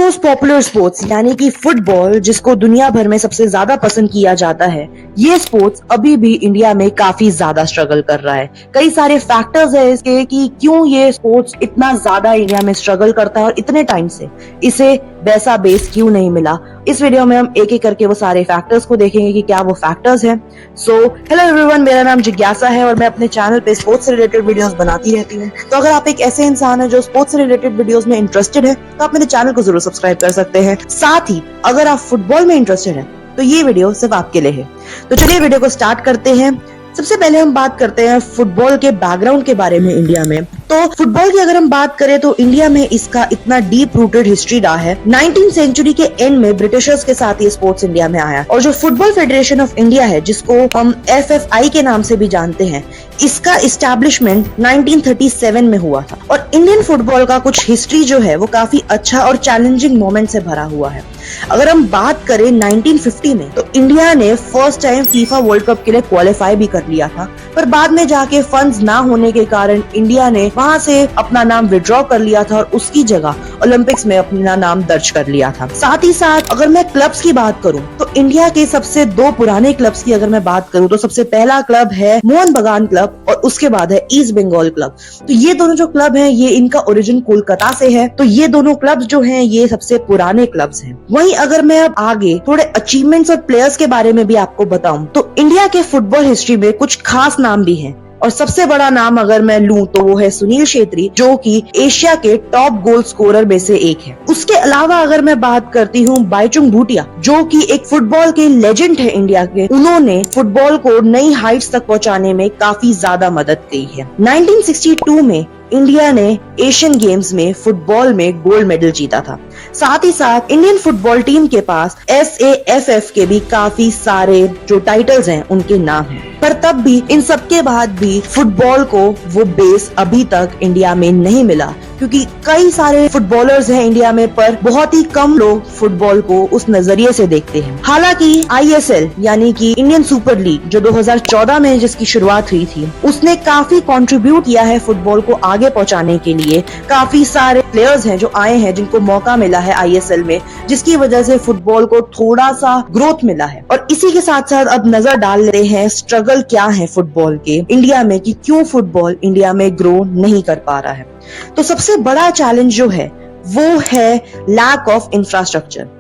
Most popular sports यानी कि football, जिसको दुनिया भर में सबसे ज्यादा पसंद किया जाता है, ये स्पोर्ट्स अभी भी इंडिया में काफी ज्यादा स्ट्रगल कर रहा है। कई सारे फैक्टर्स है इसके कि क्यों ये स्पोर्ट्स इतना ज्यादा इंडिया में स्ट्रगल करता है और इतने टाइम से इसे वैसा बेस क्यों नहीं मिला। इस वीडियो में हम एक एक करके वो सारे फैक्टर्स को देखेंगे कि क्या वो फैक्टर्स हैं। सो हेलो एवरीवन, मेरा नाम जिज्ञासा है और मैं अपने चैनल पे स्पोर्ट्स से रिलेटेड वीडियोस बनाती रहती हूँ। तो अगर आप एक ऐसे इंसान है जो स्पोर्ट्स से रिलेटेड वीडियोस में इंटरेस्टेड है तो आप मेरे चैनल को जरूर सब्सक्राइब कर सकते हैं। साथ ही अगर आप फुटबॉल में इंटरेस्टेड है तो ये वीडियो सिर्फ आपके लिए है। तो चलिए वीडियो को स्टार्ट करते हैं। सबसे पहले हम बात करते हैं फुटबॉल के बैकग्राउंड के बारे में इंडिया में। तो फुटबॉल की अगर हम बात करें तो इंडिया में इसका इतना डीप रूटेड हिस्ट्री रहा है। 19th सेंचुरी के एंड में ब्रिटिशर्स के साथ ये स्पोर्ट्स इंडिया में आया और जो फुटबॉल फेडरेशन ऑफ इंडिया है, जिसको हम FFI के नाम से भी जानते हैं, इसका इस्टेब्लिशमेंट 1937 में हुआ था। और इंडियन फुटबॉल का कुछ हिस्ट्री जो है वो काफी अच्छा और चैलेंजिंग मोमेंट से भरा हुआ है। अगर हम बात करें 1950 में तो इंडिया ने first time FIFA world cup के लिए क्वालिफाई भी कर लिया था, पर बाद में जाके फंड्स ना होने के कारण इंडिया ने वहां से अपना नाम विड्रॉ कर लिया था और उसकी जगह ओलंपिक्स में अपना नाम दर्ज कर लिया था। साथ ही साथ अगर मैं क्लब्स की बात करूं तो इंडिया के सबसे दो पुराने क्लब्स की अगर मैं बात करूं तो सबसे पहला क्लब है मोहन बगान क्लब और उसके बाद है ईस्ट बंगाल क्लब। तो ये दोनों जो क्लब हैं ये इनका ओरिजिन कोलकाता से है। तो ये दोनों क्लब्स जो हैं ये सबसे पुराने क्लब्स हैं। वहीं अगर मैं अब आगे थोड़े अचीवमेंट्स और प्लेयर्स के बारे में भी आपको बताऊं तो इंडिया के फुटबॉल हिस्ट्री में कुछ खास नाम भी हैं। और सबसे बड़ा नाम अगर मैं लूं तो वो है सुनील छेत्री, जो कि एशिया के टॉप गोल स्कोरर में से एक है। उसके अलावा अगर मैं बात करती हूँ बाईचुंग भूटिया, जो कि एक फुटबॉल के लेजेंड है इंडिया के, उन्होंने फुटबॉल को नई हाइट्स तक पहुंचाने में काफी ज्यादा मदद की है। 1962 में इंडिया ने एशियन गेम्स में फुटबॉल में गोल्ड मेडल जीता था। साथ ही साथ इंडियन फुटबॉल टीम के पास SAFF के भी काफी सारे जो टाइटल्स हैं उनके नाम हैं। पर तब भी इन सब के बाद भी फुटबॉल को वो बेस अभी तक इंडिया में नहीं मिला, क्योंकि कई सारे फुटबॉलर्स हैं इंडिया में पर बहुत ही कम लोग फुटबॉल को उस नजरिए से देखते हैं। हालांकि ISL यानी कि इंडियन सुपर लीग जो 2014 में जिसकी शुरुआत हुई थी, उसने काफी कंट्रीब्यूट किया है फुटबॉल को आगे पहुंचाने के लिए। काफी सारे प्लेयर्स हैं जो आए हैं जिनको मौका मिला है ISL में, जिसकी वजह से फुटबॉल को थोड़ा सा ग्रोथ मिला है। और इसी के साथ साथ अब नजर डाल रहे हैं स्ट्रगल क्या है फुटबॉल के इंडिया में, कि क्यों फुटबॉल इंडिया में ग्रो नहीं कर पा रहा है। तो सबसे बड़ा चैलेंज जो है वो है लैक ऑफ इंफ्रास्ट्रक्चर।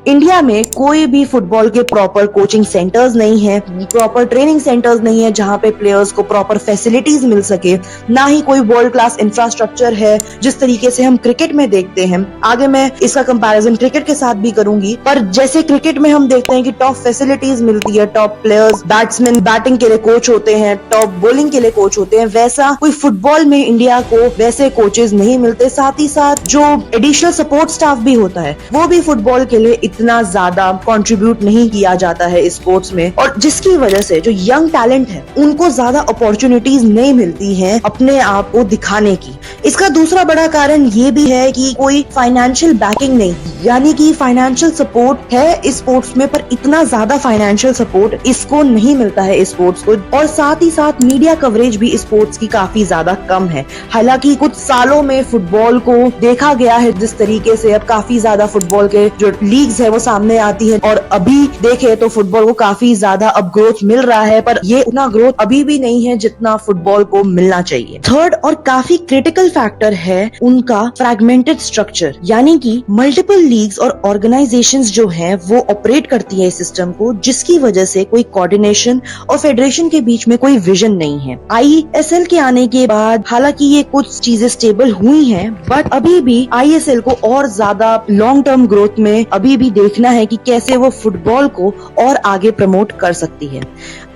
इंडिया में कोई भी फुटबॉल के प्रॉपर कोचिंग सेंटर्स नहीं है, प्रॉपर ट्रेनिंग सेंटर्स नहीं है जहां पे प्लेयर्स को प्रॉपर फैसिलिटीज मिल सके, ना ही कोई वर्ल्ड क्लास इंफ्रास्ट्रक्चर है जिस तरीके से हम क्रिकेट में देखते हैं। आगे मैं इसका कंपैरिजन क्रिकेट के साथ भी करूंगी, पर जैसे क्रिकेट में हम देखते हैं कि टॉप फैसिलिटीज मिलती है, टॉप प्लेयर्स, बैट्समैन बैटिंग के लिए कोच होते हैं, टॉप बॉलिंग के लिए कोच होते हैं, वैसा कोई फुटबॉल में इंडिया को वैसे कोचेज नहीं मिलते। साथ ही साथ जो एडिशनल सपोर्ट स्टाफ भी होता है वो भी फुटबॉल के लिए इतना ज्यादा कंट्रीब्यूट नहीं किया जाता है इस स्पोर्ट्स में, और जिसकी वजह से जो यंग टैलेंट है उनको ज्यादा अपॉर्चुनिटीज नहीं मिलती हैं अपने आप को दिखाने की। इसका दूसरा बड़ा कारण ये भी है कि कोई फाइनेंशियल बैकिंग नहीं, यानी कि फाइनेंशियल सपोर्ट है इस स्पोर्ट्स में पर इतना ज्यादा फाइनेंशियल सपोर्ट इसको नहीं मिलता है इस स्पोर्ट्स को। और साथ ही साथ मीडिया कवरेज भी इस स्पोर्ट्स की काफी ज्यादा कम है। हालांकि कुछ सालों में फुटबॉल को देखा गया है जिस तरीके से अब काफी ज्यादा फुटबॉल के जो लीग्स है वो सामने आती है, और अभी देखे तो फुटबॉल को काफी ज्यादा अब ग्रोथ मिल रहा है, पर ये उतना ग्रोथ अभी भी नहीं है जितना फुटबॉल को मिलना चाहिए। थर्ड और काफी क्रिटिकल फैक्टर है उनका फ्रैगमेंटेड स्ट्रक्चर, यानी कि मल्टीपल लीग्स और ऑर्गेनाइजेशंस जो हैं वो ऑपरेट करती है इस सिस्टम को, जिसकी वजह से कोई कोऑर्डिनेशन और फेडरेशन के बीच में कोई विजन नहीं है। ISL के आने के बाद हालांकि ये कुछ चीजें स्टेबल हुई हैं, बट अभी भी ISL को और ज्यादा लॉन्ग टर्म ग्रोथ में अभी भी देखना है कि कैसे वो फुटबॉल को और आगे प्रमोट कर सकती है।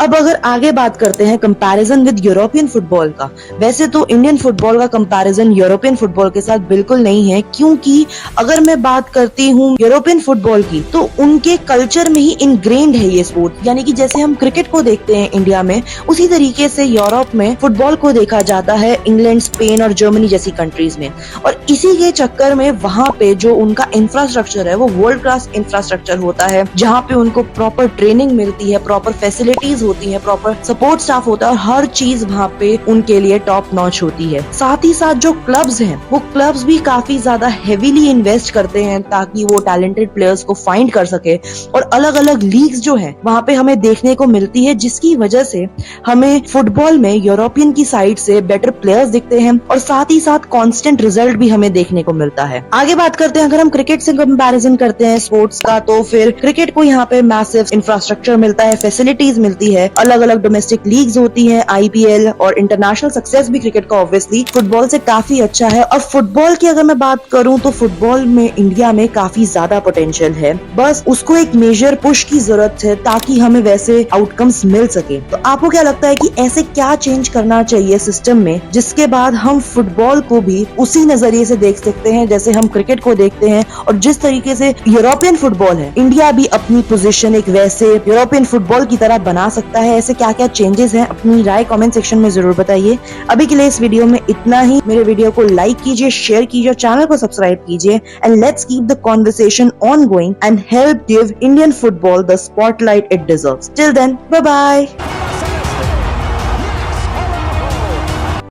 अब अगर आगे बात करते हैं कंपैरिजन विद यूरोपियन फुटबॉल का, वैसे तो इंडियन फुटबॉल का कंपैरिजन यूरोपियन फुटबॉल के साथ बिल्कुल नहीं है, क्योंकि अगर मैं बात करती हूँ यूरोपियन फुटबॉल की तो उनके कल्चर में ही इनग्रेन्ड है ये स्पोर्ट। यानी कि जैसे हम क्रिकेट को देखते हैं इंडिया में, उसी तरीके से यूरोप में फुटबॉल को देखा जाता है, इंग्लैंड, स्पेन और जर्मनी जैसी कंट्रीज में। और इसी के चक्कर में वहाँ पे जो उनका इंफ्रास्ट्रक्चर है वो वर्ल्ड क्लास इंफ्रास्ट्रक्चर होता है, जहाँ पे उनको प्रॉपर ट्रेनिंग मिलती है, प्रॉपर फैसिलिटीज होती है, प्रॉपर सपोर्ट स्टाफ होता है और हर चीज वहाँ पे उनके लिए टॉप नॉच होती है। साथ ही साथ जो क्लब्स हैं वो क्लब्स भी काफी ज्यादा हेवीली इन्वेस्ट करते हैं ताकि वो टैलेंटेड प्लेयर्स को फाइंड कर सके और अलग अलग लीग्स जो है वहाँ पे हमें देखने को मिलती है, जिसकी वजह से हमें फुटबॉल में यूरोपियन की साइड से बेटर प्लेयर्स दिखते हैं और साथ ही साथ कांस्टेंट रिजल्ट भी हमें देखने को मिलता है। आगे बात करते हैं, अगर हम क्रिकेट से कंपैरिजन करते हैं स्पोर्ट्स का, तो फिर क्रिकेट को यहाँ पे मैसिव इंफ्रास्ट्रक्चर मिलता है, फैसिलिटीज मिलती है, अलग अलग डोमेस्टिक लीग्स होती है, आईपीएल और इंटरनेशनल सक्सेस भी क्रिकेट का ऑब्वियसली फुटबॉल से काफी अच्छा है। और फुटबॉल की अगर मैं बात करूं तो फुटबॉल में इंडिया में काफी ज्यादा पोटेंशियल है, बस उसको एक मेजर पुश की जरूरत है ताकि हमें वैसे आउटकम्स मिल सके। तो आपको क्या लगता है कि ऐसे क्या चेंज करना चाहिए सिस्टम में जिसके बाद हम फुटबॉल को भी उसी नजरिए से देख सकते हैं जैसे हम क्रिकेट को देखते हैं, और जिस तरीके से यूरोपियन फुटबॉल है इंडिया भी अपनी पोजीशन एक वैसे यूरोपियन फुटबॉल की तरह बना सकता है? ऐसे क्या क्या चेंजेस हैं, अपनी राय कमेंट सेक्शन में जरूर बताइए। अभी के लिए इस वीडियो में इतना ही। मेरे वीडियो को लाइक कीजिए, शेयर कीजिए, चैनल को सब्सक्राइब कीजिए and let's keep the conversation on going and help give Indian football the spotlight it deserves. Till then, bye bye.